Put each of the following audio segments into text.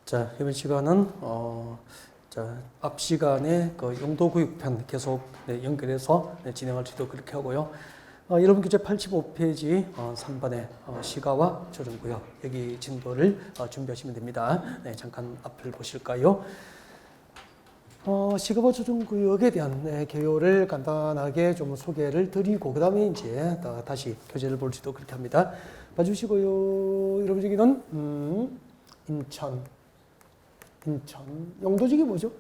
자, 이번 시간은 앞 시간에 그 용도구역편 계속 연결해서 진행할 수도 그렇게 하고요. 여러분 교재 85페이지 3번의 시가와 조정구역 여기 진도를 준비하시면 됩니다. 네, 잠깐 앞을 보실까요? 시가와 조정구역에 대한 개요를 간단하게 좀 소개를 드리고 그 다음에 이제 다시 교재를 볼 수도 그렇게 합니다. 봐주시고요. 여러분 여기는 인천 용도지역이 뭐죠?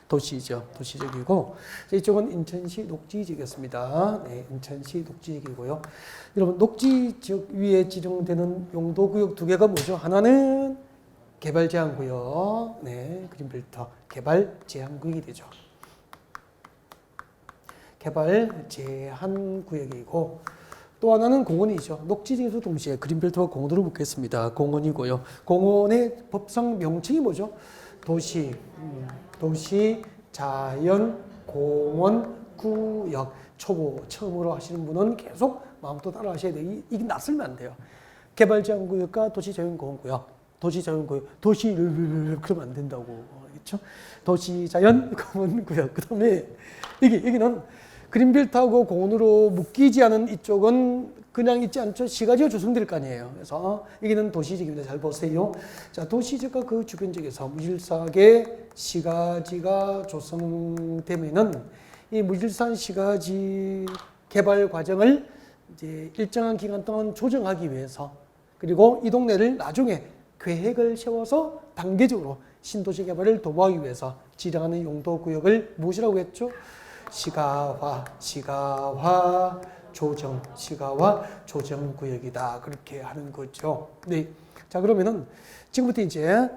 도시죠. 도시지역이고 이쪽은 인천시 녹지지역이었습니다. 네, 인천시 녹지지역이고요. 여러분 녹지지역 위에 지정되는 용도구역 두 개가 뭐죠? 하나는 개발제한구역, 네, 그린벨트 개발제한구역이 되죠. 개발제한구역이고 또 하나는 공원이죠. 녹지지역에서 동시에 그린벨트와 공원으로 묶겠습니다. 공원이고요. 공원의 법상 명칭이 뭐죠? 도시, 자연, 공원, 구역. 초보, 처음으로 하시는 분은 계속 마음도 따라 하셔야 돼요. 이게 낯설면 안 돼요. 개발제한구역과 도시자연공원구역. 도시자연구역, 그러면 안 된다고. 알겠죠? 도시자연공원구역. 그 다음에 여기는 그린벨트하고 공원으로 묶이지 않은 이쪽은 그냥 있지 않죠. 시가지가 조성될 거 아니에요. 그래서 여기는 도시지역입니다. 잘 보세요. 자, 도시지역과 그 주변 지역에서 무질서하게 시가지가 조성되면은 이 무질서한 시가지 개발 과정을 이제 일정한 기간 동안 조정하기 위해서 그리고 이 동네를 나중에 계획을 세워서 단계적으로 신도시 개발을 도모하기 위해서 지정하는 용도구역을 무엇이라고 했죠? 시가화, 조정구역이다. 그렇게 하는 거죠. 네. 자, 그러면은 지금부터 이제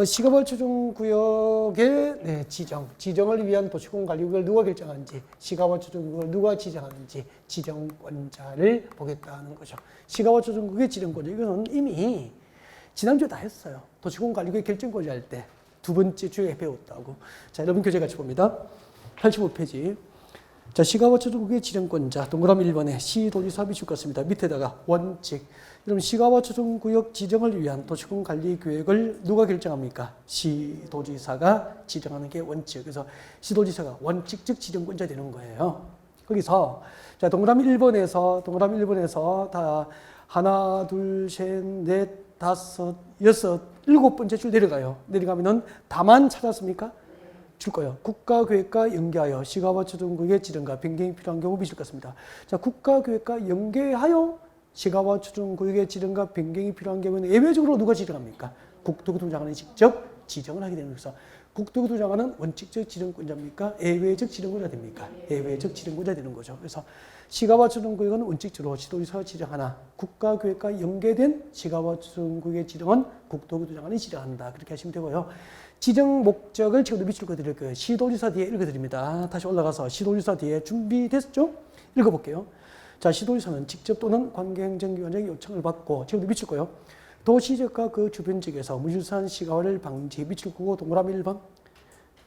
시가와 조정구역의 지정을 위한 도시공관리구역을 누가 결정하는지, 시가와 조정구역을 누가 지정하는지 지정권자를 보겠다는 거죠. 시가와 조정구역의 지정권자 이거는 이미 지난주에 다 했어요. 도시공관리구역 결정권자 할 때 두 번째 주에 배웠다고. 자, 여러분 교재 같이 봅니다. 85페이지. 자, 시가와 조정구역의 지정권자 동그라미 1번에 시도지사 비출 것 같습니다. 밑에다가 원칙. 여러분 시가와 조정구역 지정을 위한 도시공관리계획을 누가 결정합니까? 시도지사가 지정하는 게 원칙. 그래서 시도지사가 원칙적 지정권자 되는 거예요. 거기서 자, 동그라미 1번에서 다 하나, 둘, 셋, 넷, 다섯, 여섯, 일곱 번째 줄 내려가요. 내려가면은 다만 찾았습니까? 줄 거예요. 국가계획과 연계하여 시가와 조정구역의 지정과 변경이 필요한 경우 미칠 것입니다. 자, 국가계획과 연계하여 시가와 조정구역의 지정과 변경이 필요한 경우는 예외적으로 누가 지정합니까? 국토교통부 장관이 직접 지정을 하게 되는 거죠. 국토교통부 장관은 원칙적 지정권자입니까? 예외적 지정권자 됩니까? 예외적 지정권자 되는 거죠. 그래서 시가와 조정구역은 원칙적으로 시도지사가 지정하나 국가계획과 연계된 시가와 조정구역의 지정은 국토교통부 장관이 지정한다. 그렇게 하시면 되고요. 지정 목적을 지금도 밑줄 그어드릴 거예요. 시도지사 뒤에 읽어드립니다. 다시 올라가서 시도지사 뒤에 준비됐죠? 읽어볼게요. 자, 시도지사는 직접 또는 관계행정기관의 요청을 받고 지금도 밑줄 거예요. 도시지역과 그 주변 지역에서 무질서한 시가화를 방지 밑줄 끄고 동그라미 1번.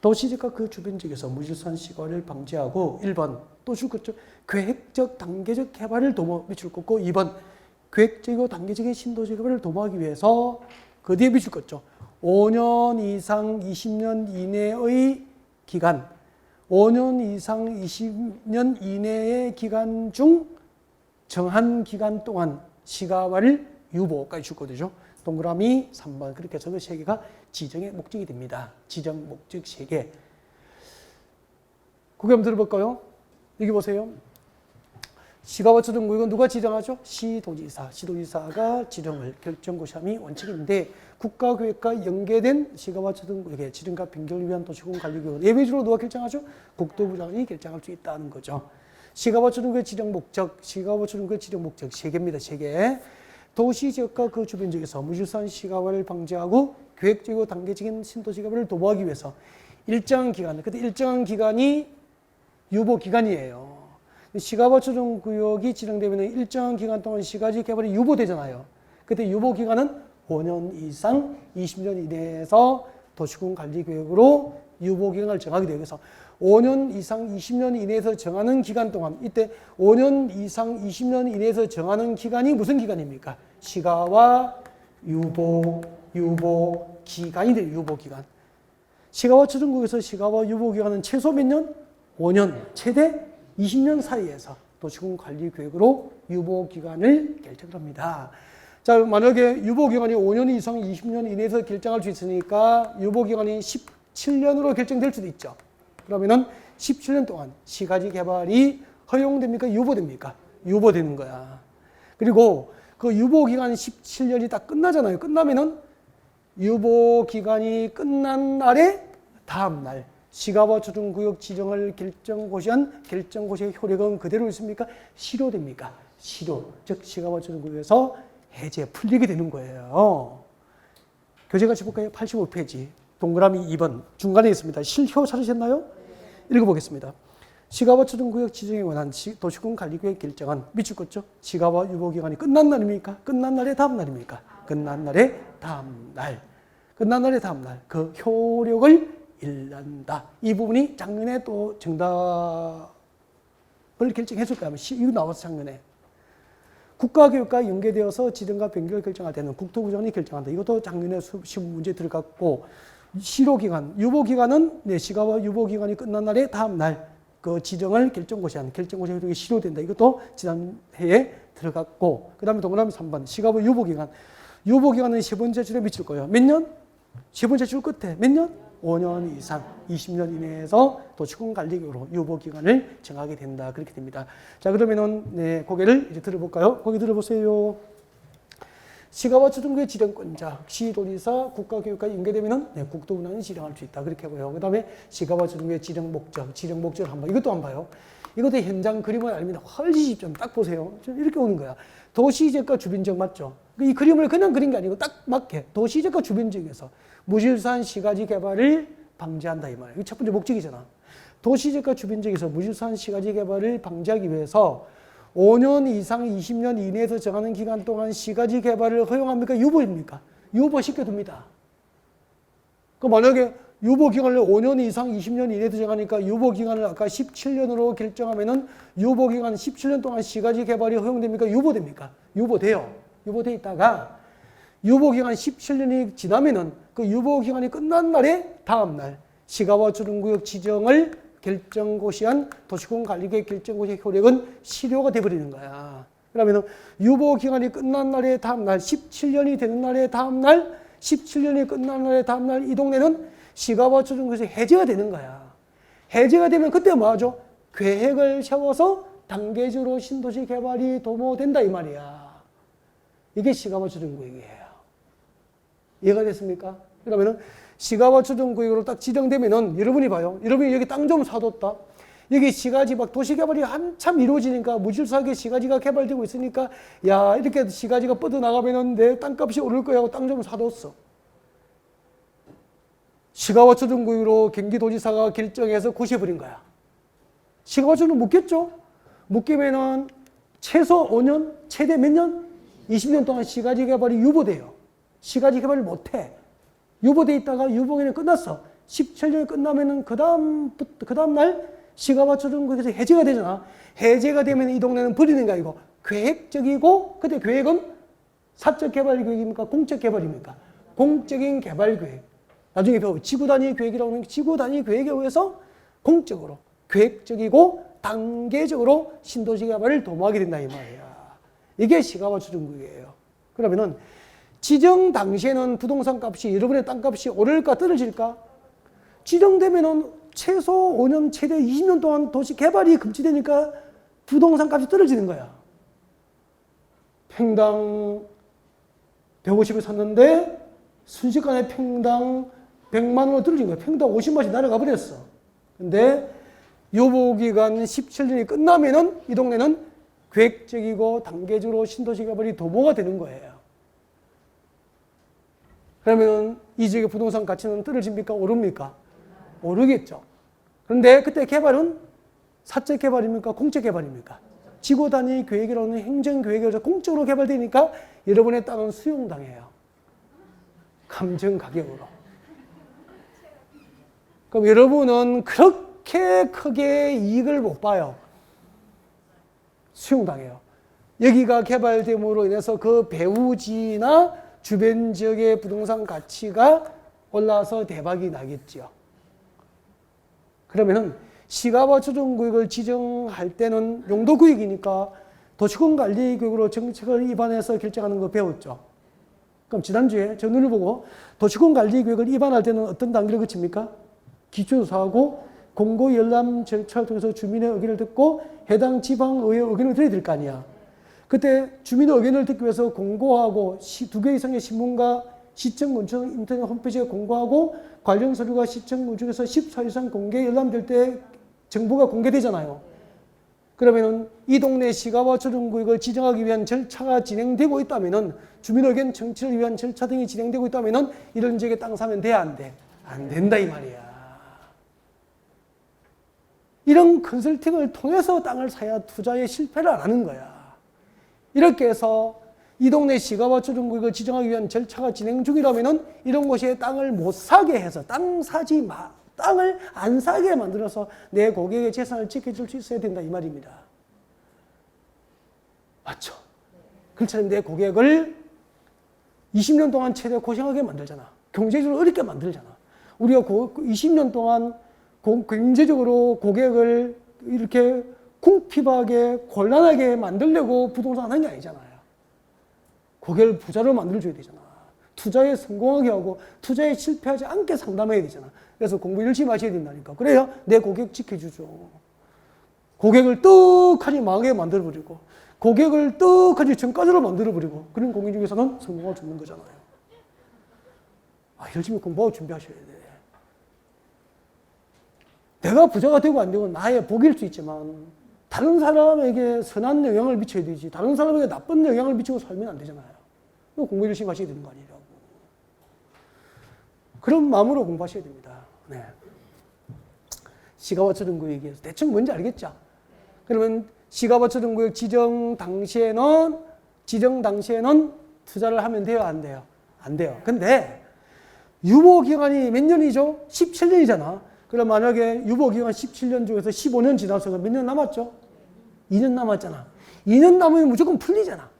도시지역과 그 주변 지역에서 무질서한 시가화를 방지하고 1번 또 줄 거죠. 계획적 단계적 개발을 도모 밑줄 끄고 2번 계획적이고 단계적인 신도시 개발을 도모하기 위해서 그 뒤에 밑줄 껐죠. 5년 이상 20년 이내의 기간, 5년 이상 20년 이내의 기간 중 정한 기간 동안 시가화를 유보까지 줄 거죠. 동그라미 3번. 그렇게 해서 그 세 개가 지정의 목적이 됩니다. 지정 목적 세 개. 그거 한번 들어볼까요? 여기 보세요. 시가와 조정구역은 누가 지정하죠? 시도지사. 시도지사가 지정을 결정고시함이 원칙인데 국가계획과 연계된 시가와 조정구역의 지정과 변경을 위한 도시공관리구역은 예외적으로 누가 결정하죠? 국토부 장관이 결정할 수 있다는 거죠. 시가와 조정구역의 지정 목적, 시가와 조정구역의 지정 목적 세 개입니다. 세 개. 도시지역과 그 주변 지역에서 무질서한 시가화를 방지하고 계획적이고 단계적인 신도시 개발을 도모하기 위해서 일정한 기간, 그때 일정한 기간이 유보 기간이에요. 시가와 조정구역이 지정되면 일정한 기간 동안 시가지 개발이 유보되잖아요. 그때 유보 기간은 5년 이상 20년 이내에서 도시공관리계획으로 유보 기간을 정하게 돼요. 그래서 5년 이상 20년 이내에서 정하는 기간 동안 이때 5년 이상 20년 이내에서 정하는 기간이 무슨 기간입니까? 시가와 유보 유보기간이 돼요. 유보기간. 시가와 초중국에서 시가와 유보기간은 최소 몇 년? 5년, 최대 20년 사이에서 도시군 관리 계획으로 유보기간을 결정을 합니다. 자, 만약에 유보기간이 5년 이상 20년 이내에서 결정할 수 있으니까 유보기간이 17년으로 결정될 수도 있죠. 그러면은 17년 동안 시가지 개발이 허용됩니까? 유보됩니까? 유보되는 거야. 그리고 그 유보기간 17년이 딱 끝나잖아요. 끝나면은 유보기간이 끝난 날에 다음 날 시가와 초중구역 지정을 결정고시한 결정고시의 효력은 그대로 있습니까? 실효됩니까? 실효. 즉 시가와 초중구역에서 해제 풀리게 되는 거예요. 교재 같이 볼까요? 85페이지 동그라미 2번 중간에 있습니다. 실효 찾으셨나요? 읽어보겠습니다. 시가와 초중구역 지정에 관한 도시군 관리구역 결정은 밑줄 긋죠? 시가와 유보기간이 끝난 날입니까? 끝난 날의 다음 날입니까? 끝난 날의 다음 날. 끝난 날의 다음 날. 그 효력을 잃는다. 이 부분이 작년에 또 정답을 결정했을 거야. 이거 나와서 작년에. 국가교육과 연계되어서 지정과 변경을 결정할 때는 국토부장이 결정한다. 이것도 작년에 시험 문제 들어갔고, 실효기간, 유보기간은 시가와 유보기간이 끝난 날의 다음 날, 그 지정을 결정고시한 결정고시 효력이 실효된다. 이것도 지난해에 들어갔고, 그 다음에 동그라미 3번, 시가와 유보기간. 유보기간은 세 번째 줄에 미칠 거예요. 몇 년? 세 번째 줄 끝에 몇 년? 5년 이상, 20년 이내에서 도시군 관리계획으로 유보기간을 정하게 된다. 그렇게 됩니다. 자, 그러면은, 고개를 이제 들어볼까요? 고개 들어보세요. 시가와 초중구의 지정권자, 시도지사, 국가교육과 연계되면은 국토부장이 지정할 수 있다. 그렇게 하고요. 그 다음에 시가와 초중구의 지정 목적을 한번, 이것도 한번 봐요. 이것도 현장 그림을 알면 훨씬 쉽죠. 딱 보세요. 이렇게 오는 거야. 도시지역과 주변지역 맞죠? 이 그림을 그냥 그린 게 아니고 딱 맞게 도시지역과 주변지역에서 무질서한 시가지 개발을 방지한다 이 말이에요. 이게 첫 번째 목적이잖아. 도시지역과 주변지역에서 무질서한 시가지 개발을 방지하기 위해서 5년 이상 20년 이내에서 정하는 기간 동안 시가지 개발을 허용합니까? 유보입니까? 유보시켜둡니다. 그 만약에 유보기간을 5년 이상 20년 이내에 정하니까 유보기간을 아까 17년으로 결정하면은 유보기간 17년 동안 시가지 개발이 허용됩니까? 유보됩니까? 유보돼요. 유보돼 있다가 유보기간 17년이 지나면은 그 유보기간이 끝난 날에 다음 날 시가와 초중구역 지정을 결정고시한 도시군 관리계획 결정고시의 효력은 실효가 돼버리는 거야. 그러면은 유보기간이 끝난 날의 다음 날 17년이 되는 날의 다음 날 17년이 끝난 날의 다음 날 이 동네는 시가와 초중구에서 해제가 되는 거야. 해제가 되면 그때 뭐 하죠? 계획을 세워서 단계적으로 신도시 개발이 도모된다 이 말이야. 이게 시가와 초중구역이에요. 이해가 됐습니까? 그러면은 시가와 초중구역으로 딱 지정되면은 여러분이 봐요. 여러분이 여기 땅 좀 사뒀다. 여기 시가지 막 도시 개발이 한참 이루어지니까 무질서하게 시가지가 개발되고 있으니까 야 이렇게 시가지가 뻗어나가면은 내 땅값이 오를 거야 하고 땅 좀 사뒀어. 시가와 초중구역으로 경기도지사가 결정해서 고시해버린 거야. 시가와 초중 묻겠죠? 묻기면은 최소 5년, 최대 몇 년? 20년 동안 시가지 개발이 유보돼요. 시가지 개발을 못해. 유보돼 있다가 유보기간이 끝났어. 17년이 끝나면은 그 다음 날 시가와 초중구역에서 해제가 되잖아. 해제가 되면 이 동네는 버리는 거 아니고 계획적이고, 그때 계획은 사적 개발 계획입니까? 공적 개발입니까? 공적인 개발 계획. 나중에 배워. 지구 단위 계획이라고 하는 지구 단위 계획에 의해서 공적으로, 계획적이고 단계적으로 신도시 개발을 도모하게 된다 이 말이야. 이게 시가와 초중구역이에요. 그러면은 지정 당시에는 부동산 값이, 여러분의 땅값이 오를까 떨어질까? 지정되면은 최소 5년, 최대 20년 동안 도시 개발이 금지되니까 부동산 값이 떨어지는 거야. 평당 150을 샀는데 순식간에 평당 100만 원으로 떨어진 거야. 평당 50만원씩 날아가 버렸어. 근데 유보기간 17년이 끝나면은 이 동네는 계획적이고 단계적으로 신도시 개발이 도모가 되는 거예요. 그러면 이 지역의 부동산 가치는 떨어집니까? 오릅니까? 오르겠죠. 그런데 그때 개발은 사적 개발입니까? 공적 개발입니까? 지구 단위 계획이라는 행정 계획에서 공적으로 개발되니까 여러분의 땅은 수용당해요. 감정 가격으로. 그럼 여러분은 그렇게 크게 이익을 못 봐요. 수용당해요. 여기가 개발됨으로 인해서 그 배후지나 주변 지역의 부동산 가치가 올라서 대박이 나겠죠. 그러면은 시가와 조정구역을 지정할 때는 용도구역이니까 도시군관리구역으로 정책을 입안해서 결정하는 거 배웠죠. 그럼 지난주에 저 눈을 보고 도시군관리구역을 입안할 때는 어떤 단계를 거칩니까? 기초조사하고 공고 열람 절차를 통해서 주민의 의견을 듣고 해당 지방의회 의견을 들어야 될 거 아니야. 그때 주민의 의견을 듣기 위해서 공고하고 2개 이상의 신문과 시청군청 인터넷 홈페이지에 공고하고 관련 서류가 시청군청에서 14일 이상 공개 열람될 때 정보가 공개되잖아요. 그러면은 이 동네 시가와 조정구역을 지정하기 위한 절차가 진행되고 있다면은 주민 의견 청취를 위한 절차 등이 진행되고 있다면은 이런 지역에 땅 사면 돼, 안 돼? 안 된다 이 말이야. 이런 컨설팅을 통해서 땅을 사야 투자에 실패를 안 하는 거야. 이렇게 해서 이 동네 시가와 조정구역을 지정하기 위한 절차가 진행 중이라면은 이런 곳에 땅을 못 사게 해서 땅을 안 사게 만들어서 내 고객의 재산을 지켜줄 수 있어야 된다 이 말입니다. 맞죠? 그렇잖아요. 내 고객을 20년 동안 최대 고생하게 만들잖아. 경제적으로 어렵게 만들잖아. 우리가 20년 동안 경제적으로 고객을 이렇게 궁핍하게 곤란하게 만들려고 부동산 하는 게 아니잖아요. 고객을 부자로 만들어줘야 되잖아. 투자에 성공하게 하고 투자에 실패하지 않게 상담해야 되잖아. 그래서 공부 열심히 하셔야 된다니까. 그래야 내 고객 지켜주죠. 고객을 떡하니 망하게 만들어버리고 고객을 떡하니 전과자로 만들어버리고 그런 공인 중에서는 성공할 수 있는 거잖아요. 열심히 공부하고 준비하셔야 돼. 내가 부자가 되고 안 되고 나의 복일 수 있지만 다른 사람에게 선한 영향을 미쳐야 되지 다른 사람에게 나쁜 영향을 미치고 살면 안 되잖아요. 공부 열심히 하셔야 되는 거 아니라고. 그런 마음으로 공부하셔야 됩니다. 네. 시가와 조정구역에서 대충 뭔지 알겠죠? 그러면 시가와 조정구역 지정 당시에는 투자를 하면 돼요, 안 돼요? 안 돼요. 근데 유보 기간이 몇 년이죠? 17년이잖아. 그럼 만약에 유보 기간 17년 중에서 15년 지나서 몇 년 남았죠? 2년 남았잖아. 2년 남으면 무조건 풀리잖아.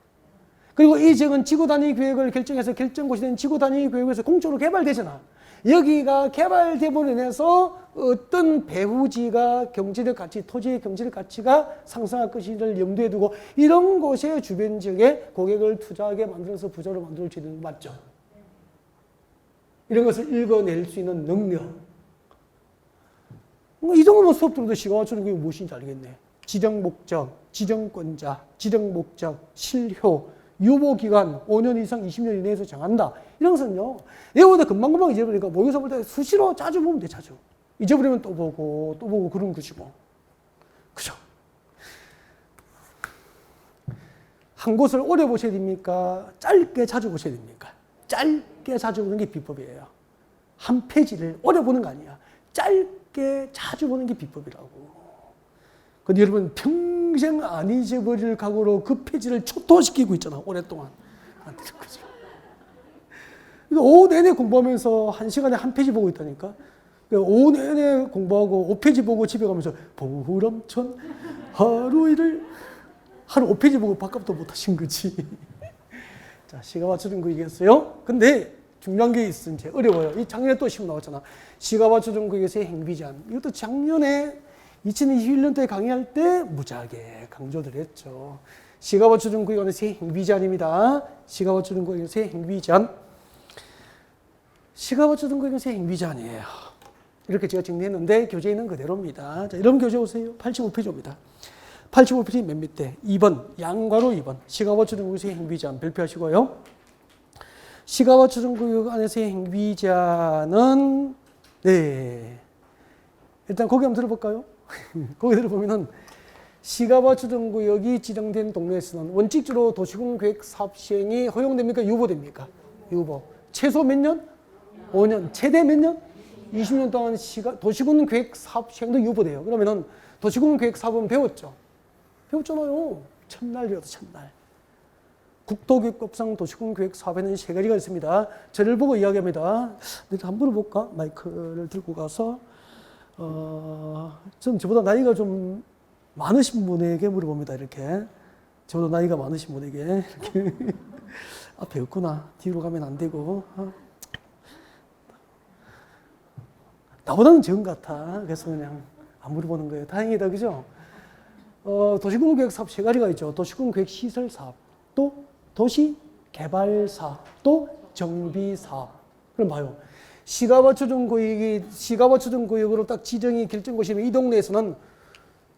그리고 이 지역은 지구 단위 계획을 결정해서 결정고시 된 지구 단위 계획에서 공적으로 개발되잖아. 여기가 개발됨으로 인해서 어떤 배후지가 경제적 가치, 토지의 경제적 가치가 상승할 것을 염두에 두고 이런 곳에 주변 지역에 고객을 투자하게 만들어서 부자로 만들어주는 거 맞죠? 이런 것을 읽어낼 수 있는 능력. 이 정도면 수업 들어도 시가와 조정구역이 무엇인지 알겠네. 지정 목적, 지정권자, 지정 목적, 실효, 유보기간 5년 이상 20년 이내에서 정한다. 이런 것은요. 얘보다 금방금방 잊어버리니까 모의고사 볼 때 수시로 자주 보면 돼. 자주. 잊어버리면 또 보고 그런 것이고. 그죠? 한 곳을 오래 보셔야 됩니까? 짧게 자주 보셔야 됩니까? 짧게 자주 보는 게 비법이에요. 한 페이지를 오래 보는 거 아니야. 짧게 자주 보는 게 비법이라고. 근데 여러분 평생 안 잊어버릴 각오로 그 페이지를 초토화시키고 있잖아. 오랫동안. 안 되는 거죠. 오후 내내 공부하면서 1시간에 한 페이지 보고 있다니까. 오후 내내 공부하고 5페이지 보고 집에 가면서 보람천 하루 5페이지 보고 밥값도 못 하신 거지. 자, 시가 맞추는 거 얘기했어요. 근데 중요한 게 있어. 이제 어려워요. 이 작년에 또 시험 나왔잖아. 시가 맞추는 거에서의 행비제한. 이것도 작년에 2021년도에 강의할 때 무지하게 강조를 했죠. 시가 맞추는 거에서의 행비제한입니다. 시가 맞추는 거에서의 행비제한. 시가 맞추는 거에서의 행비제한이에요. 이렇게 제가 정리했는데 교재에 있는 그대로입니다. 자, 이런 교재 오세요. 85페이지입니다. 85페이지 맨 밑에 2번, 양괄호 2번. 시가와 조정구역의 행비제한 발표하시고요. 시가와 조정구역 안에서의 행비제한은, 네. 일단 거기 한번 들어볼까요? 거기 들어보면은, 시가와 조정구역이 지정된 동네에서는 원칙적으로 도시군계획 사업 시행이 허용됩니까? 유보됩니까? 유보. 최소 몇 년? 5년. 최대 몇 년? 20년 동안 도시군계획 사업 시행도 유보돼요. 그러면은 도시군계획 사업은 배웠죠? 배웠잖아요. 첫날 배웠어, 첫날. 국토교육법상 도시군계획 사업에는 3가지가 있습니다. 저를 보고 이야기합니다. 내가 한번 물어볼까? 마이크를 들고 가서. 전 저보다 나이가 좀 많으신 분에게 물어봅니다. 이렇게. 저보다 나이가 많으신 분에게. 이렇게. 앞에 없구나. 뒤로 가면 안 되고. 나보다는 적은 것 같아. 그래서 그냥 안 물어보는 거예요. 다행이다, 그죠? 도시군계획 사업 세 가지가 있죠. 도시군계획 시설 사업, 또 도시 개발 사업, 또 정비 사업. 그럼 봐요. 시가와초정구역으로 딱 지정이 결정고시면 이 동네에서는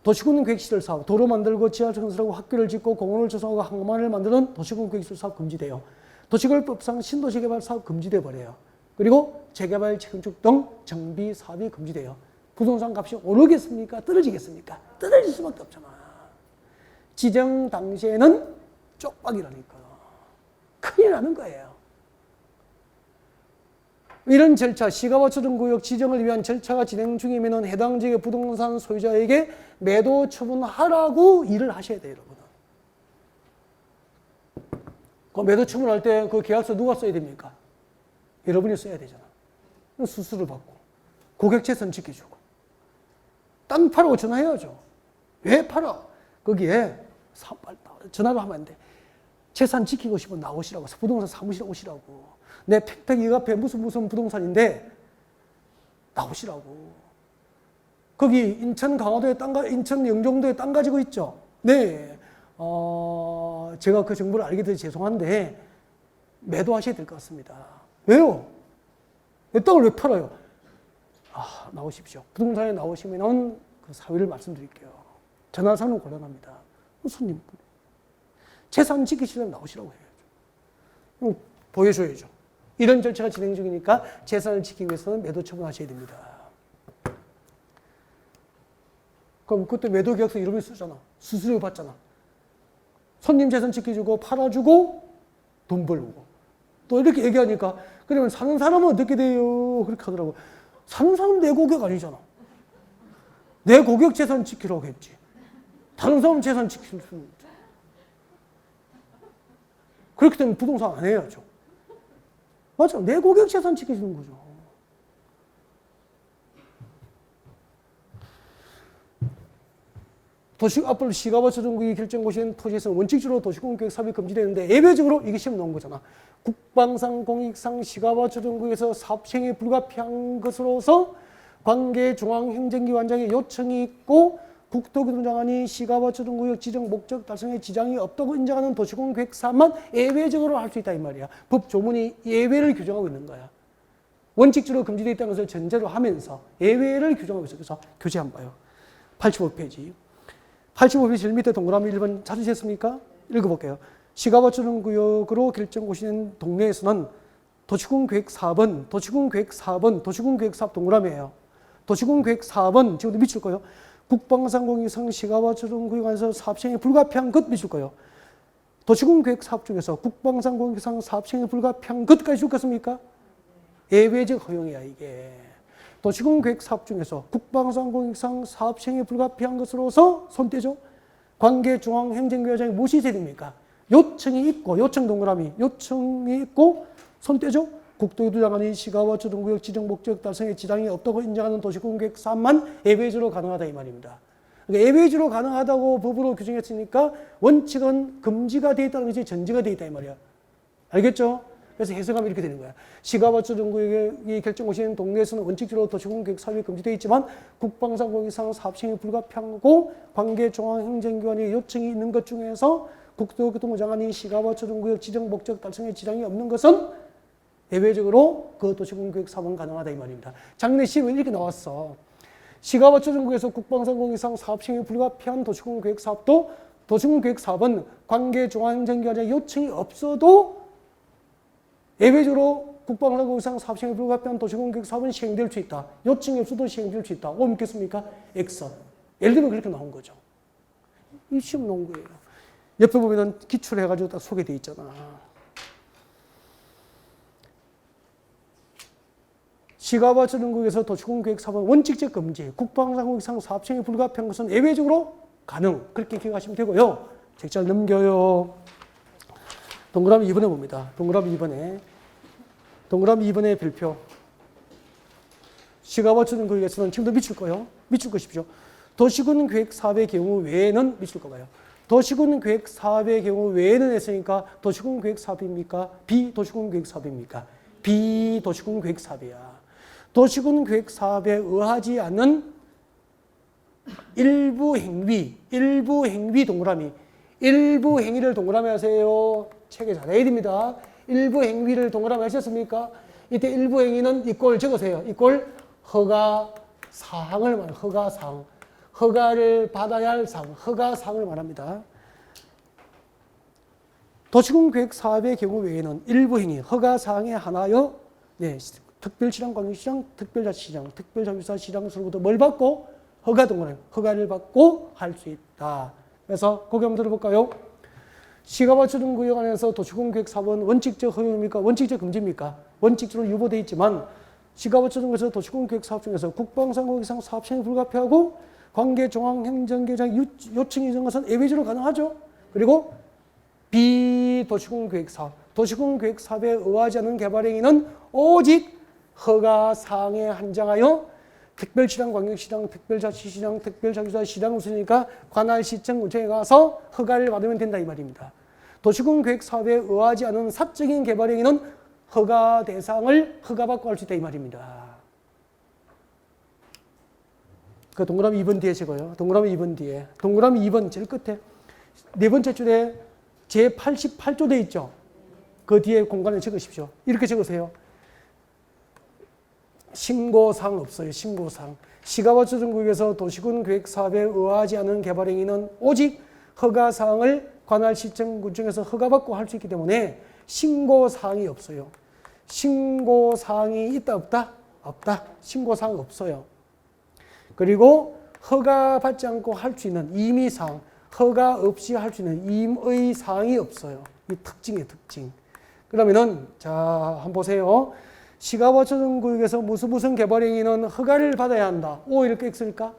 도시군계획시설 사업, 도로 만들고 지하철 건설하고 학교를 짓고 공원을 조성하고 항만을 만드는 도시군계획시설 사업 금지돼요. 도시개발법상 신도시 개발 사업 금지돼 버려요. 그리고 재개발, 재건축 등 정비 사업이 금지돼요. 부동산 값이 오르겠습니까? 떨어지겠습니까? 떨어질 수밖에 없잖아. 지정 당시에는 쪽박이라니까요. 큰일 나는 거예요. 이런 절차, 시가와초정구역 지정을 위한 절차가 진행 중이면 해당 지역의 부동산 소유자에게 매도 처분하라고 일을 하셔야 돼요, 여러분. 그 매도 처분할 때 그 계약서 누가 써야 됩니까? 여러분이 써야 되잖아. 수수료 받고, 고객 재산 지켜주고. 땅 팔라고 전화해야죠. 왜 팔아? 거기에 전화를 하면 안 돼. 재산 지키고 싶으면 나오시라고. 부동산 사무실 오시라고. 내 팩팩 이 앞에 무슨 무슨 부동산인데 나오시라고. 거기 인천 강화도에 인천 영종도에 땅 가지고 있죠. 네. 제가 그 정보를 알게 돼서 죄송한데 매도하셔야 될 것 같습니다. 왜요? 내 땅을 왜 팔아요? 나오십시오. 부동산에 나오시면 그 사유를 말씀드릴게요. 전화상은 곤란합니다. 손님, 재산 지키시려면 나오시라고 해야죠. 보여줘야죠. 이런 절차가 진행 중이니까 재산을 지키기 위해서는 매도 처분하셔야 됩니다. 그럼 그때 매도 계약서 이름을 쓰잖아. 수수료 받잖아. 손님 재산 지켜주고 팔아주고 돈 벌고. 또 이렇게 얘기하니까 그러면 사는 사람은 어떻게 돼요? 그렇게 하더라고. 사는 사람은 내 고객 아니잖아. 내 고객 재산 지키라고 했지. 다른 사람 재산 지킬 수는 없죠. 그렇기 때문에 부동산 안 해야죠. 맞아. 내 고객 재산 지켜주는 거죠. 앞으로 시가와초정구역 결정고시는 토지에서는 원칙적으로 도시공개획 사업이 금지되는데 예외적으로 이게 시험 나온 거잖아. 국방상 공익상 시가와초정구역에서 사업 시행이 불가피한 것으로서 관계 중앙행정기관장의 요청이 있고 국토교통장관이 시가와초정구역 지정 목적 달성에 지장이 없다고 인정하는 도시공개획 사업만 예외적으로 할 수 있다 이 말이야. 법 조문이 예외를 규정하고 있는 거야. 원칙적으로 금지되어 있다는 것을 전제로 하면서 예외를 규정하고 있어요. 그래서 교재 한번 봐요. 85페이지. 85페이지 제일 밑에 동그라미 1번 찾으셨습니까? 읽어볼게요. 시가와초정구역으로 결정고시는 동네에서는 도시군계획 사업은 도시군계획 사업 동그라미예요. 도시군계획 사업은 지금도 미칠 거예요. 국방상공위상 시가와초정구역 안에서 사업 시행이 불가피한 것 미칠 거예요. 도시군계획 사업 중에서 국방상공위상 사업 시행이 불가피한 것까지 죽겠습니까? 예외적 허용이야 이게. 도시군계획 사업 중에서 국방상공위상 사업 시행이 불가피한 것으로서 손떼죠. 관계중앙행정기관장이 무엇이 해야 됩니까? 요청이 있고 요청 동그라미 요청이 있고 손떼죠. 국토교통장관이 시가와초정구역 지정 목적 달성에 지장이 없다고 인정하는 도시공개획 사업만 예외적으로 가능하다 이 말입니다. 그러니까 예외적으로 가능하다고 법으로 규정했으니까 원칙은 금지가 되어 있다는 것이 전제가 되어 있다 이 말이야. 알겠죠? 그래서 해석하면 이렇게 되는 거야. 시가와초정구역이 결정고시는 동네에서는 원칙적으로 도시공개획 사업이 금지되어 있지만 국방상공위상 사업 시행이 불가피하고 관계중앙행정기관의 요청이 있는 것 중에서 국토교통부 장관이 시가와초정구역 지정 목적 달성에 지장이 없는 것은 예외적으로 그 도시공개획 사업은 가능하다 이 말입니다. 작년 시험에 이렇게 나왔어. 시가와초정구역에서 국방상공위상 사업 시행이 불가피한 도시공개획 사업도 도시공개획 사업은 관계중앙행정기관의 요청이 없어도 예외적으로 국방상공위상 사업 시행이 불가피한 도시공개획 사업은 시행될 수 있다. 요청이 없어도 시행될 수 있다. 오 믿겠습니까? X. 예를 들면 그렇게 나온 거죠. 이 시험 나온 거예요. 옆에 보면은 기출을 해가지고 딱 소개되어 있잖아. 시가와초정구역에서 도시공개획 사업은 원칙적 금지, 국방상공위상 사업 시행이 불가피한 것은 예외적으로 가능. 그렇게 기억하시면 되고요. 책자를 넘겨요. 동그라미 2번에 봅니다. 동그라미 2번에 별표. 시가와초정구역에서는 지금도 미칠 거예요. 미칠 것이죠. 도시군 계획 사업의 경우 외에는 미칠 거예요. 도시군 계획 사업의 경우 외에는 했으니까 도시군 계획 사업입니까? 비도시군 계획 사업입니까? 비도시군 계획 사업이야. 도시군 계획 사업에 의하지 않는 일부 행위 동그라미. 일부 행위를 동그라미 하세요. 책에 잘해야 됩니다. 일부 행위를 동그라미 하셨습니까? 이때 일부 행위는 이꼴 적으세요. 이꼴 허가 사항을 말합니다. 허가 사항. 허가를 받아야 할 사항. 허가 사항을 말합니다. 도시군 계획 사업의 경우 외에는 일부 행위, 허가 사항에 하나여 네, 특별시장, 광역시장, 특별자치시장, 특별자치사시장으로부터 뭘 받고? 허가 동그라미. 허가를 받고 할 수 있다. 그래서 거기 한번 들어볼까요? 시가발전구역 안에서 도시군 계획 사업은 원칙적 허용입니까? 원칙적 금지입니까? 원칙적으로 유보되어 있지만 시가발전구역에서 도시군 계획 사업 중에서 국방상국 이상 사업 시행이 불가피하고 관계 중앙행정계장 요청이 있는 것은 예외적으로 가능하죠. 그리고 비도시군 계획 사업, 도시군 계획 사업에 의하지 않는 개발 행위는 오직 허가 사항에 한정하여 특별시장, 광역시장, 특별자치시장, 특별자치사시장 우선이니까 관할 시청 구청에 가서 허가를 받으면 된다 이 말입니다. 도시군 계획 사업에 의하지 않은 사적인 개발 행위는 허가 대상을 허가받고 할 수 있다 이 말입니다. 그 동그라미 2번 뒤에 적어요. 동그라미 2번 뒤에. 동그라미 2번 제일 끝에 네 번째 줄에 제88조 돼 있죠. 그 뒤에 공간에 적으십시오. 이렇게 적으세요. 신고사항 없어요. 신고사항. 시가발전구역에서 도시군 계획 사업에 의하지 않은 개발 행위는 오직 허가 사항을 관할 시청구청에서 허가받고 할 수 있기 때문에 신고사항이 없어요. 신고사항이 있다 없다? 없다. 신고사항 없어요. 그리고 허가받지 않고 할 수 있는 임의사항, 허가 없이 할 수 있는 임의사항이 없어요. 이 특징이에요. 특징. 그러면은 자 한번 보세요. 시가발전구역에서 무슨 개발 행위는 허가를 받아야 한다. O 이렇게 X일까?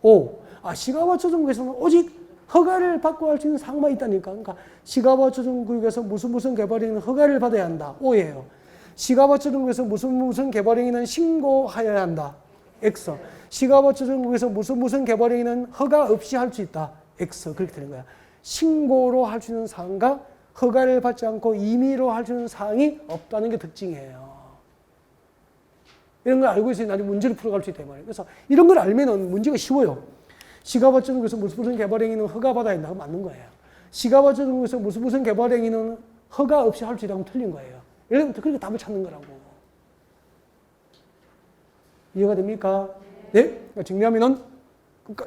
O. 시가발전구역에서는 오직 허가를 받고 할 수 있는 사항만 있다니까. 그러니까 시가발전구역에서 무슨 개발 행위는 허가를 받아야 한다. O예요. 시가발전구역에서 무슨 개발 행위는 신고하여야 한다. X. 시가발전구역에서 무슨 개발 행위는 허가 없이 할 수 있다. X. 그렇게 되는 거야. 신고로 할 수 있는 사항과 허가를 받지 않고 임의로 할 수 있는 사항이 없다는 게 특징이에요. 이런 걸 알고 있어야 나중에 문제를 풀어갈 수 있단 말이에요. 그래서 이런 걸 알면은 문제가 쉬워요. 시가발전구역에서 무슨 개발행위는 허가받아야 한다고 맞는 거예요. 시가발전구역에서 무슨 개발행위는 허가 없이 할 수 있다고 틀린 거예요. 여러분들 그렇게 답을 찾는 거라고. 이해가 됩니까? 네? 그러니까 정리하면은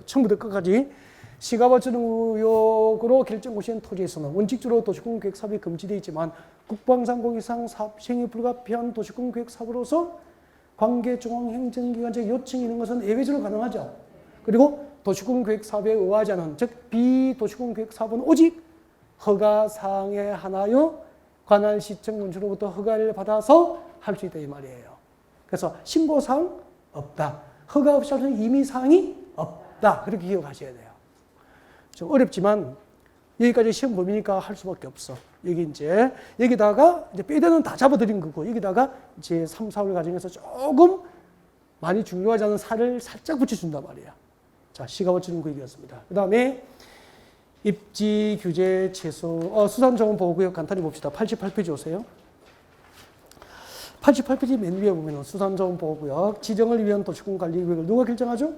처음부터 끝까지 시가발전구역으로 결정고 시한 토지에서는 원칙적으로 도시군 계획 사업이 금지되어 있지만 국방상공 이상 사업 시행이 불가피한 도시군 계획 사업으로서 관계 중앙행정기관의 요청이 있는 것은 예외적으로 가능하죠. 그리고 도시군 계획 사업에 의하지 않은 즉 비도시군 계획 사업은 오직 허가 사항에 하나여 관할 시청 군청으로부터 허가를 받아서 할 수 있다 이 말이에요. 그래서 신고사항 없다. 허가 없이 할 수 있는 임의사항이 없다. 그렇게 기억하셔야 돼요. 좀 어렵지만 여기까지 시험 범위니까 할 수밖에 없어. 여기다가 이제 빼대는 다 잡아드린 거고 여기다가 이제 3, 4월 과정에서 조금 많이 중요하지 않은 살을 살짝 붙여준단 말이야. 자, 시가발전구역이었습니다. 그 다음에 입지 규제 최소 수산자원보호구역 간단히 봅시다. 88페이지 오세요. 88페이지 맨 위에 보면 수산자원보호구역 지정을 위한 도시군 관리구역을 누가 결정하죠?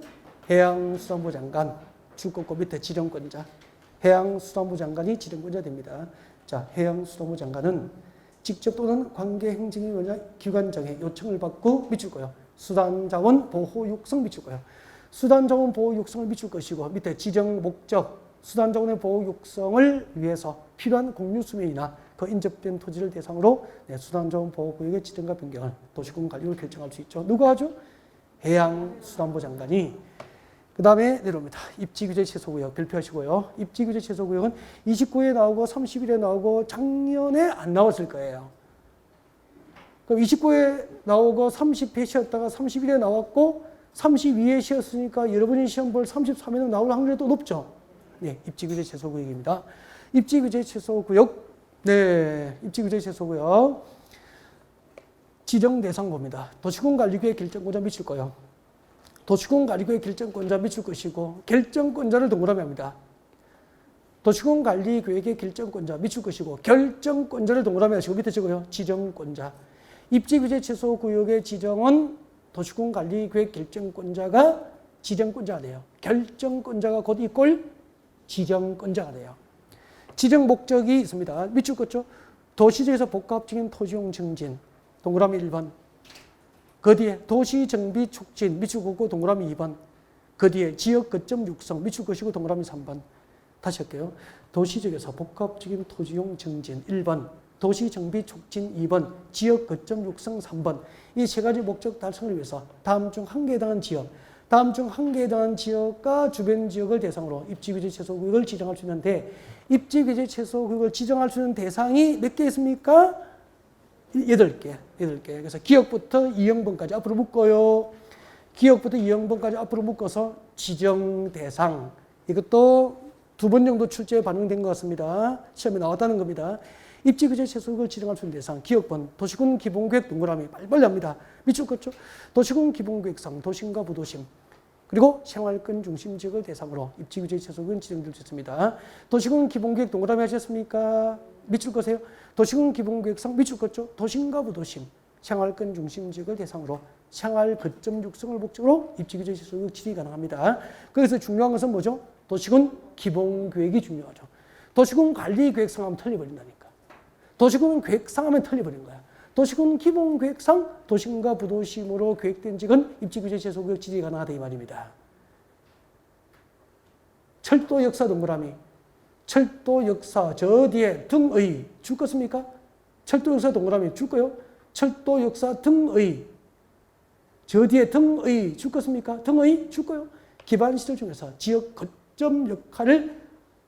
해양수산부 장관. 줄긋고 밑에 지정권자. 해양수산부 장관이 지정권자 됩니다. 자, 해양수산부 장관은 직접 또는 관계행정기관 정에 요청을 받고 미칠 거예요. 수산자원 보호 육성 미칠 거예요. 수산자원 보호 육성을 미칠 것이고 밑에 지정 목적, 수산자원의 보호 육성을 위해서 필요한 공유 수면이나 그 인접된 토지를 대상으로 수산자원 보호구역의 지정과 변경을 도시군 관리를 결정할 수 있죠. 누가 하죠? 해양수산부 장관이. 그 다음에 내려옵니다. 입지규제 최소구역 발표하시고요. 입지규제 최소구역은 29에 나오고 30일에 나오고 작년에 안 나왔을 거예요. 그럼 29에 나오고 30회 쉬었다가 30일에 나왔고 32회 쉬었으니까 여러분이 시험 볼 33회는 나올 확률이 또 높죠. 네, 입지규제 최소구역입니다. 입지규제 최소구역, 네, 입지규제 최소구역 지정 대상 봅니다. 도시군 관리구역 결정권자 미칠 거예요. 도시군 관리구역 결정권자 미칠 것이고 결정권자를 동그라미 합니다. 도시군 관리 계획의 결정권자 미출 것이고 결정권자를 동그라미 하시고 밑에 적어요. 지정권자. 입지 규제 최소 구역의 지정은 도시군 관리 계획 결정권자가 지정권자가 돼요. 결정권자가 곧 이꼴 지정권자가 돼요. 지정 목적이 있습니다. 밑줄 긋죠. 도시지에서 복합적인 토지용 증진 동그라미 1번. 그 뒤에 도시 정비 촉진 밑줄 긋고 동그라미 2번. 그 뒤에 지역 거점 육성 밑줄 긋시고 동그라미 3번. 다시 할게요. 도시지역에서 복합적인 토지용 증진 1번. 도시 정비 촉진 2번. 지역 거점 육성 3번. 이 세 가지 목적 달성을 위해서 다음 중 한 개에 해당한 지역, 다음 중 한 개에 해당한 지역과 주변 지역을 대상으로 입지규제 최소구역을 지정할 수 있는데 입지규제 최소구역을 지정할 수 있는 대상이 몇 개 있습니까? 8개. 그래서 기역부터 이형번까지 앞으로 묶어요. 기역부터 이형번까지 앞으로 묶어서 지정 대상. 이것도 2번 정도 출제에 반영된 것 같습니다. 시험에 나왔다는 겁니다. 입지규제 최소구역을 지정할 수 있는 대상, 기역번, 도시군 기본계획 동그라미 빨리빨리 합니다. 밑줄 긋죠. 도시군 기본계획상, 도심과 부도심, 그리고 생활권 중심 지역을 대상으로 입지규제 최소구역은 지정될 수 있습니다. 도시군 기본계획 동그라미 하셨습니까? 밑줄 긋으세요. 도시군 기본계획상 밑줄 긋죠. 도심과 부도심, 생활권 중심 지역을 대상으로 생활 거점 육성을 목적으로 입지규제 최소구역 지정이 가능합니다. 거기서 중요한 것은 뭐죠? 도시군 기본계획이 중요하죠. 도시군 관리계획상 하면 틀려버린다니까. 도시군 계획상 하면 틀려버린 거야. 도시군 기본계획상 도심과 부도심으로 계획된 지역은 입지규제 최소구역 지정이 가능하다 이 말입니다. 철도 역사 동그라미. 철도 역사 저 뒤에 등의 줄 것입니까? 철도 역사 동그라미 줄 거요? 철도 역사 등의 저 뒤에 등의 줄 것입니까? 등의 줄 거요? 기반시설 중에서 지역 거점 역할을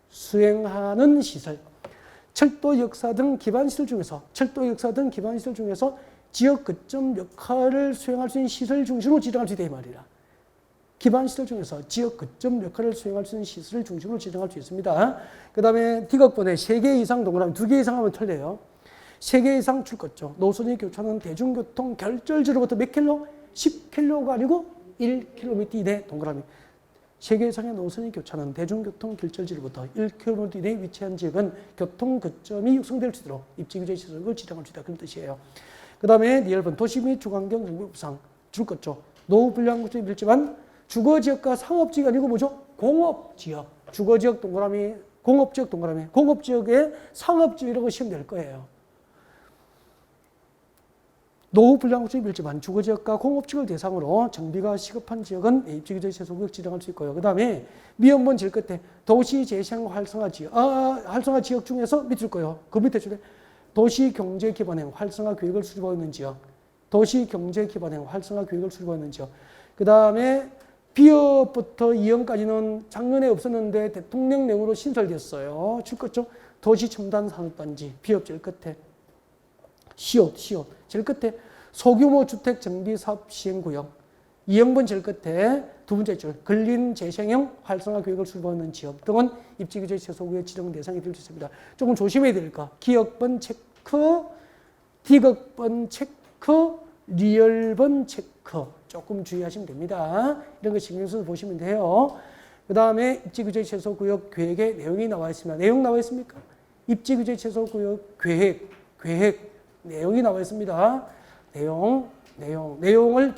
수행하는 시설. 철도 역사 등 기반시설 중에서 지역 거점 역할을 수행할 수 있는 시설 중심으로 지정할 수 있다 이 말이라. 기반시설 중에서 지역 거점 역할을 수행할 수 있는 시설을 중심으로 지정할 수 있습니다. 그 다음에 D각번에 3개 이상 동그라미 2개 이상 하면 틀려요. 3개 이상 줄 것죠. 노선이 교차하는 대중교통 결절지로부터 몇 킬로? 10킬로가 아니고 1km 이내 동그라미. 3개 이상의 노선이 교차하는 대중교통 결절지로부터 1km 이내에 위치한 지역은 교통 거점이 육성될 수 있도록 입지규제 시설을 지정할 수 있다. 그런 뜻이에요. 그 다음에 D열번 도시 및 주거환경 정비법상 줄 것죠. 노후 불량 구조에 밀집한 주거지역과 상업지역이 아니고 뭐죠? 공업지역. 주거지역 동그라미, 공업지역 동그라미. 공업지역에 상업지역이라고 시험 될 거예요. 노후 불량 구조에 밀집한 주거지역과 공업지역을 대상으로 정비가 시급한 지역은 입지규제 최소구역 지정할 수 있고요. 그 다음에 미연번 제일 끝에 도시재생 활성화 지역. 활성화 지역 중에서 밑줄 거예요. 그 밑에 줄에 도시경제기반행 활성화 계획을 수립하고 있는 지역. 도시경제기반행 활성화 계획을 수립하고 있는 지역. 그 다음에 비업부터 2형까지는 작년에 없었는데 대통령령으로 신설됐어요. 줄 거죠. 도시첨단산업단지 비업 제일 끝에. 시옷 제일 끝에 소규모 주택 정비 사업 시행구역 2형번 제일 끝에 두 번째 줄 근린 재생형 활성화 계획을 수립하는 지역 등은 입지규제 최소구역 지정 대상이 될 수 있습니다. 조금 조심해야 될 거. 기역번 체크, D각번 체크, 리얼번 체크 조금 주의하시면 됩니다. 이런 거 신경 써서 보시면 돼요. 그 다음에 입지규제 최소구역 계획의 내용이 나와 있습니다. 내용 나와 있습니까? 입지규제 최소구역 계획 내용이 나와 있습니다. 내용을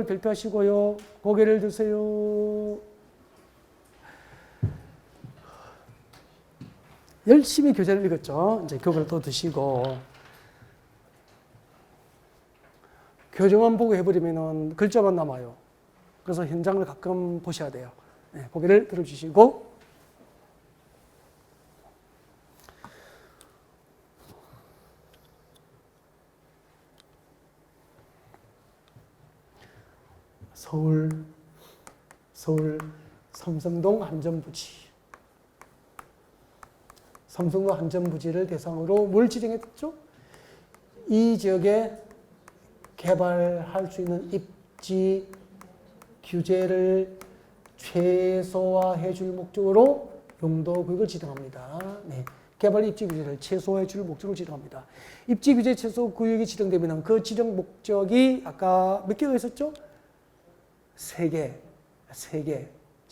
발표하시고요. 고개를 드세요. 열심히 교재를 읽었죠. 이제 교과를 또 드시고 교재만 보고 해버리면은 글자만 남아요. 그래서 현장을 가끔 보셔야 돼요. 네, 고개를 들어주시고 서울 삼성동 한전부지. 삼성동 한전부지를 대상으로 뭘 지정했죠? 이 지역에 개발할 수 있는 입지 규제를 최소화해 줄 목적으로 용도 구역을 지정합니다. 네. 개발 입지 규제를 최소화해 줄 목적으로 지정합니다. 입지 규제 최소 구역이 지정되면 그 지정 목적이 아까 몇 개가 있었죠? 3개.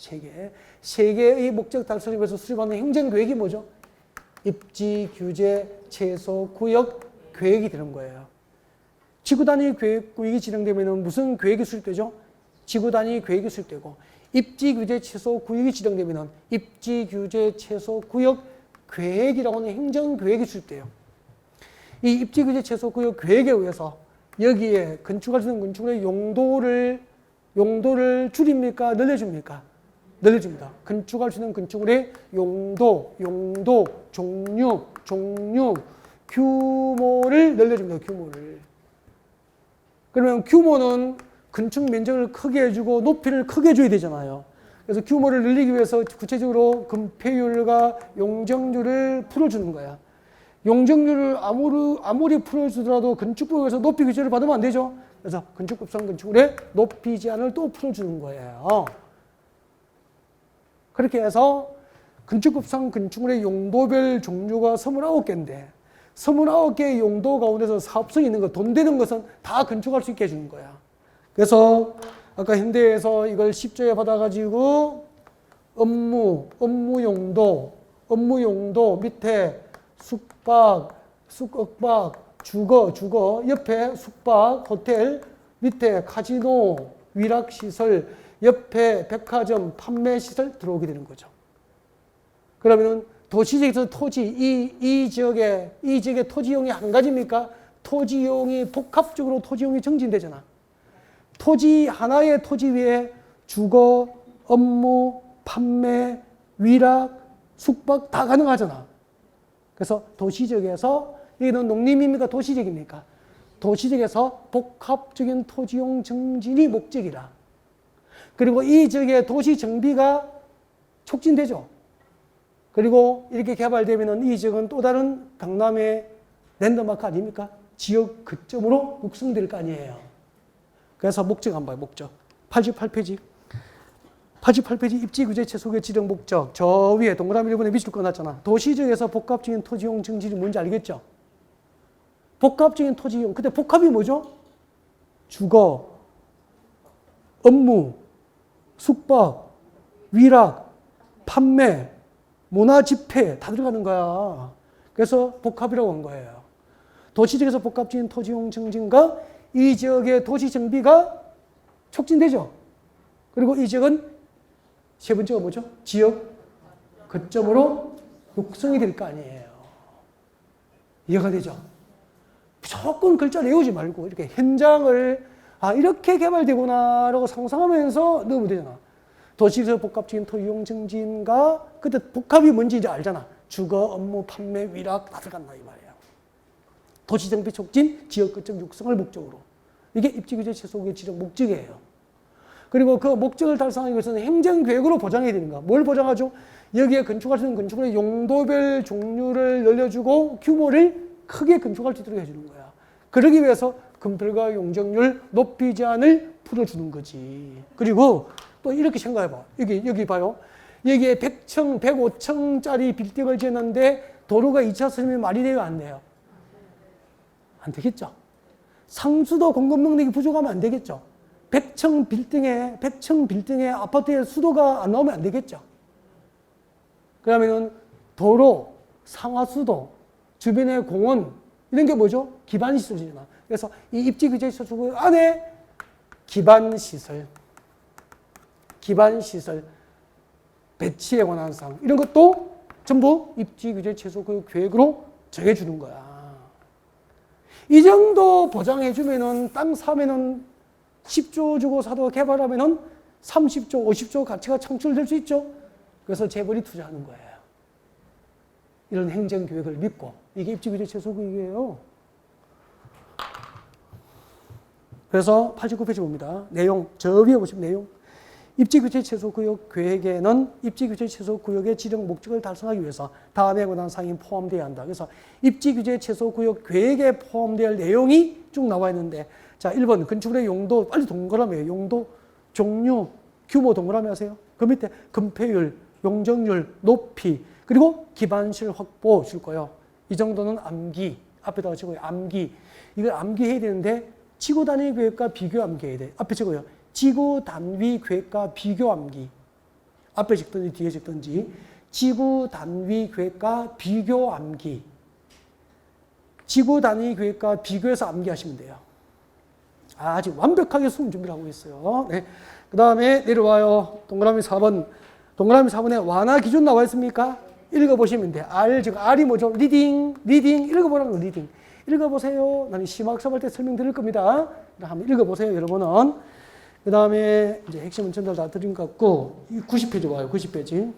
세 개. 세 개의 목적 달성을 위해서 수립하는 행정계획이 뭐죠? 입지, 규제, 최소, 구역, 계획이 되는 거예요. 지구 단위 계획이 진행되면 무슨 계획이 수립되죠? 지구 단위 계획이 수립되고, 입지, 규제, 최소, 구역이 진행되면 입지, 규제, 최소, 구역, 계획이라고 하는 행정계획이 수립돼요. 이 입지, 규제, 최소, 구역, 계획에 의해서 여기에 건축할 수 있는 건축물의 용도를 줄입니까? 늘려줍니까? 늘려줍니다. 건축할 수 있는 건축물의 용도, 종류, 규모를 늘려줍니다. 규모를. 그러면 규모는 건축 면적을 크게 해주고 높이를 크게 해줘야 되잖아요. 그래서 규모를 늘리기 위해서 구체적으로 건폐율과 용적률을 풀어주는 거야. 용적률을 아무리 풀어주더라도 건축법에서 높이 규제를 받으면 안 되죠. 그래서 건축법상 건축물의 높이 제한을 또 풀어주는 거예요. 그렇게 해서 건축법상 건축물의 용도별 종류가 29개인데 29개의 용도 가운데서 사업성이 있는 것, 돈 되는 것은 다 건축할 수 있게 해주는 거야. 그래서 아까 현대에서 이걸 10조에 받아가지고 업무 용도 밑에 숙박, 주거, 옆에 숙박, 호텔, 밑에 카지노, 위락시설, 옆에 백화점, 판매시설 들어오게 되는 거죠. 그러면 도시지역에서 토지, 이 지역의 토지용이 한 가지입니까? 토지용이 복합적으로 토지용이 정진되잖아. 하나의 토지 위에 주거, 업무, 판매, 위락, 숙박 다 가능하잖아. 그래서 도시지역에서, 여기는 농림입니까? 도시지역입니까? 도시지역에서 복합적인 토지용 정진이 목적이라. 그리고 이 지역의 도시 정비가 촉진되죠. 그리고 이렇게 개발되면 이 지역은 또 다른 강남의 랜드마크 아닙니까? 지역 거점으로 육성될 거 아니에요. 그래서 목적 한번 봐요. 목적. 88페이지. 88페이지 입지 규제 최소의 지정 목적. 저 위에 동그라미 1번에 밑줄 꺼놨잖아. 도시지역에서 복합적인 토지용 정진이 뭔지 알겠죠? 복합적인 토지용. 근데 복합이 뭐죠? 주거, 업무, 숙박, 위락, 판매, 문화집회 다 들어가는 거야. 그래서 복합이라고 한 거예요. 도시지역에서 복합적인 토지용 정진과 이 지역의 도시 정비가 촉진되죠. 그리고 이 지역은 세 번째가 뭐죠? 지역 거점으로 육성이 될 거 아니에요. 이해가 되죠? 무조건 글자 외우지 말고 이렇게 현장을 이렇게 개발되구나라고 상상하면서 넣으면 되잖아. 도시에서 복합적인 토지용 정진과 그때 복합이 뭔지 이제 알잖아. 주거, 업무, 판매, 위락 다 들어간다 이 말이야. 도시정비 촉진, 지역 거점 육성을 목적으로. 이게 입지규제 최소의 지정 목적이에요. 그리고 그 목적을 달성하기 위해서는 행정계획으로 보장해야 되는 거야. 뭘 보장하죠? 여기에 건축할 수 있는 건축물의 용도별 종류를 늘려주고 규모를 크게 건축할 수 있도록 해주는 거야. 그러기 위해서 건폐율과 용적률 높이 제한을 풀어주는 거지. 그리고 또 이렇게 생각해봐. 여기 봐요. 여기에 100층, 105층짜리 빌딩을 지었는데 도로가 2차선이면 말이 돼요? 안 돼요? 안 되겠죠. 상수도 공급 능력이 부족하면 안 되겠죠. 100층 빌딩에 아파트에 수도가 안 나오면 안 되겠죠. 그러면 도로, 상하수도, 주변의 공원 이런 게 뭐죠? 기반시설이잖아. 그래서 이 입지규제시설 안에 기반시설, 배치에 관한 사항 이런 것도 전부 입지규제 최소 계획으로 정해주는 거야. 이 정도 보장해주면은 땅 사면은 10조 주고 사도 개발하면은 30조, 50조 가치가 창출될 수 있죠. 그래서 재벌이 투자하는 거예요. 이런 행정계획을 믿고. 이게 입지규제 최소계획이에요. 그래서 89페이지 봅니다. 내용, 저 위에 보시면 내용. 입지규제 최소구역 계획에는 입지규제 최소구역의 지정 목적을 달성하기 위해서 다음에 관한 사항이 포함되어야 한다. 그래서 입지규제 최소구역 계획에 포함되어야 할 내용이 쭉 나와 있는데, 자, 1번 건축물의 용도, 빨리 동그라미에요. 용도, 종류, 규모 동그라미 하세요. 그 밑에 건폐율, 용적률, 높이, 그리고 기반실 확보 줄 거예요. 이 정도는 암기, 앞에다가 적어요. 암기. 이걸 암기해야 되는데 지구 단위 계획과 비교 암기해야 돼. 앞에 적어요. 지구 단위 계획과 비교 암기. 앞에 적든지 뒤에 적든지 지구 단위 계획과 비교 암기. 지구 단위 계획과 비교해서 암기하시면 돼요. 아직 완벽하게 수능 준비를 하고 있어요. 네. 그 다음에 내려와요. 동그라미 4번. 동그라미 4번에 완화 기준 나와 있습니까? 읽어보시면 돼. 즉 R이 뭐죠? 리딩 읽어보라는 거 리딩. 읽어보세요. 나는 심학습 할 때 설명드릴 겁니다. 한번 읽어보세요, 여러분은. 그 다음에 이제 핵심은 전달 다 드린 것 같고, 90페이지 와요, 90페이지.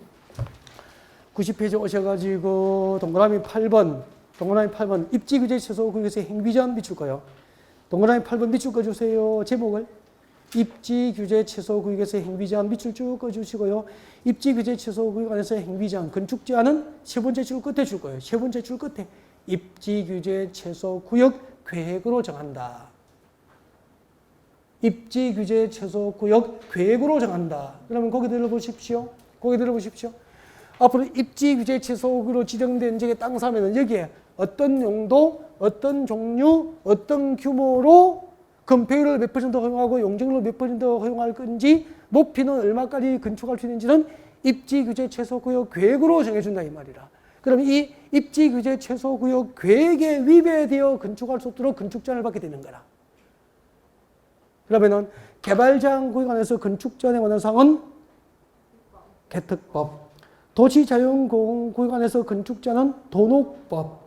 90페이지 오셔가지고, 동그라미 8번. 동그라미 8번. 입지 규제 최소 구역에서 행위 제한 비출 거예요. 동그라미 8번 밑줄 꺼주세요. 제목을. 입지 규제 최소 구역에서 행위 제한 밑줄 쭉 꺼주시고요. 입지 규제 최소 구역 안에서 행위 제한, 건축 제한은 세 번째 줄 끝에 줄 거예요. 세 번째 줄 끝에. 입지 규제 최소 구역 계획으로 정한다. 입지 규제 최소 구역 계획으로 정한다. 그러면 거기 들어보십시오. 거기 들어보십시오. 앞으로 입지 규제 최소구로 지정된 지역의 땅 사면은 여기에 어떤 용도, 어떤 종류, 어떤 규모로 건폐율을 몇 퍼센트 허용하고 용적률을 몇 퍼센트 허용할 건지, 높이는 얼마까지 건축할 수 있는지는 입지 규제 최소구역 계획으로 정해준다 이 말이라. 그럼 이 입지 규제 최소구역 계획에 위배되어 건축할 수 없도록 건축제한을 받게 되는 거라. 그러면은 개발제한 구역 안에서 건축제한에 관한 사항은 개특법. 도시자연공원구역 안에서 건축제한은 도농법.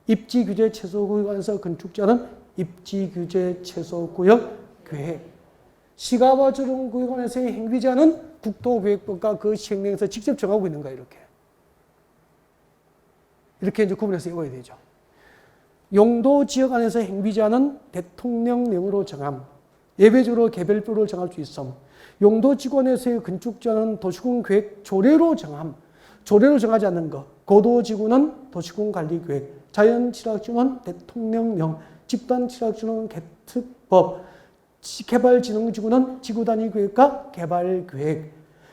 입지규제 최소구역 안에서 건축제한은 입지규제 최소구역 계획. 시가와 조정구역 안에서의 행위제한은 국토계획법과 그 시행령에서 직접 정하고 있는 거예요. 이렇게 이제 구분해서 읽어야 되죠. 용도지역 안에서 행위제한은 대통령령으로 정함. 예외적으로 개별도를 정할 수 있음. 용도지구 안에서의 건축제한은 도시군계획 조례로 정함. 조례로 정하지 않는 것. 고도지구는 도시군관리계획. 자연취락지구는 대통령령. 집단취락지구는 개특법. 개발진흥지구는 지구단위계획과 개발계획.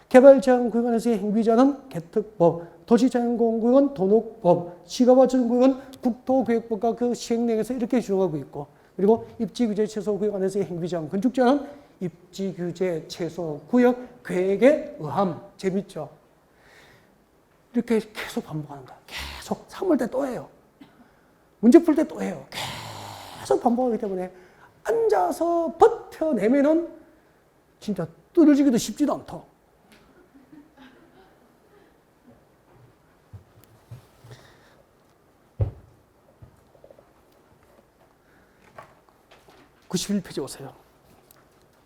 개발제한구역 안에서의 행위제한은 개특법. 도시자연공원구역은 도농법. 시가와조정구역은 국토계획법과 그 시행령에서 이렇게 준용하고 있고, 그리고 입지규제 최소구역 안에서의 행위제한 건축제한은 입지규제 최소구역 계획에 의함. 재밌죠? 이렇게 계속 반복하는 거야. 계속. 상물 때 또 해요. 문제 풀 때 또 해요. 계속 반복하기 때문에 앉아서 버텨내면은 진짜 떨어지기도 쉽지도 않다. (91페이지) 오세요.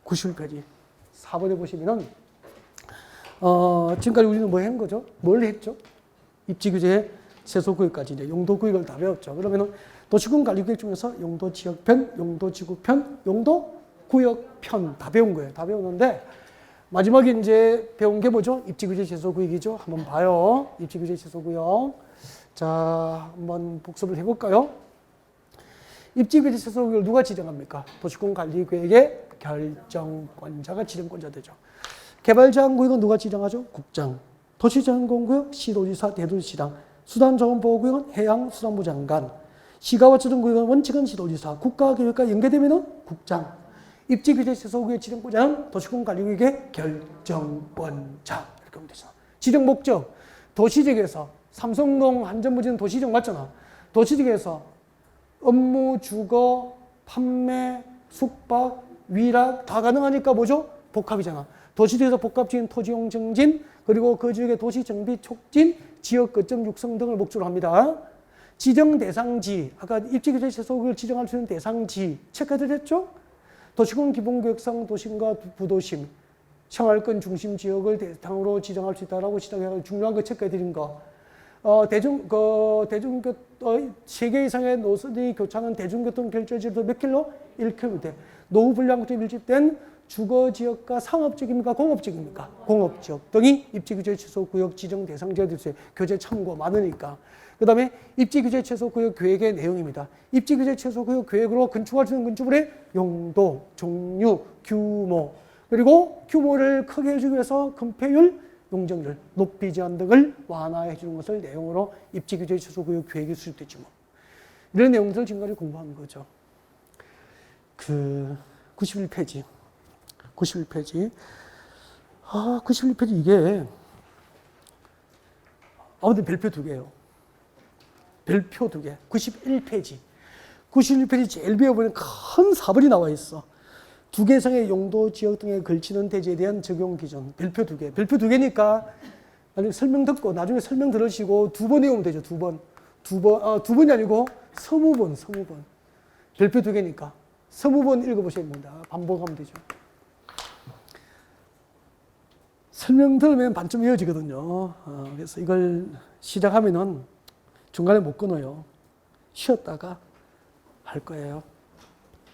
91페이지 4번에 보시면은 지금까지 우리는 뭐 한 거죠? 뭘 했죠? 입지규제 최소구역까지 이제 용도구역을 다 배웠죠. 그러면은 도시군관리구역 중에서 용도지역편, 용도지구편, 용도구역편 다 배운 거예요. 다 배웠는데 마지막에 이제 배운 게 뭐죠? 입지규제 최소구역이죠. 한번 봐요. 입지규제 최소구역. 자, 한번 복습을 해볼까요? 입지규제 최소구역을 누가 지정합니까? 도시군관리구역의 결정권자가 지정권자 되죠. 개발제한구역은 누가 지정하죠? 국장. 도시자연공원구역 시도지사, 대도시장. 수단자원보호구역은 해양수산부 장관. 시가와조정구역은 원칙은 시도지사. 국가계획과 연계되면은 국장. 입지규제 최소구역 지정권자는 도시군관리구역의 결정권자. 이렇게 하면 되죠. 지정 목적. 도시지역에서 삼성동 한전부지는 도시지역 맞잖아. 도시지역에서 업무, 주거, 판매, 숙박, 위락 다 가능하니까 뭐죠? 복합이잖아. 도시지역에서 복합적인 토지용 증진, 그리고 그 지역의 도시 정비 촉진, 지역 거점 육성 등을 목적으로 합니다. 지정 대상지, 아까 입지규제 최소구역을 지정할 수 있는 대상지 체크해드렸죠? 도시군 기본계획상 도심과 부도심, 생활권 중심 지역을 대상으로 지정할 수 있다라고 지정해서 중요한 거 체크해드린 거. 세 개 이상의 노선이 교차하는 대중교통 결절지도 몇 킬로? 1km. 노후 불량구조 밀집된 주거지역과 상업지역입니까? 공업지역입니까? 공업지역 등이 입지규제 최소구역 지정 대상지가 될 수 있어요. 교재 참고 많으니까. 그 다음에 입지규제 최소구역 계획의 내용입니다. 입지규제 최소구역 계획으로 건축할 수 있는 건축물의 용도, 종류, 규모, 그리고 규모를 크게 해주기 위해서 건폐율, 용적률, 높이 제한 등을 완화해 주는 것을 내용으로 입지규제 최소구역 계획이 수립됐지 뭐. 이런 내용들을 지금까지 공부한 거죠. 91페이지. 91페이지. 91페이지 이게 아무튼 별표 두 개요. 별표 두 개. 91페이지. 91페이지 제일 위에 보면 큰 사본이 나와 있어. 두 개성의 용도, 지역 등에 걸치는 대지에 대한 적용 기준. 별표 두 개. 별표 두 개니까 설명 듣고 나중에 설명 들으시고 두 번 외우면 되죠. 두 번. 두 번이 아니고 서무 번. 별표 두 개니까. 서무 번 읽어보셔야 됩니다. 반복하면 되죠. 설명 들으면 반쯤 이어지거든요. 그래서 이걸 시작하면은 중간에 못 끊어요. 쉬었다가 할 거예요.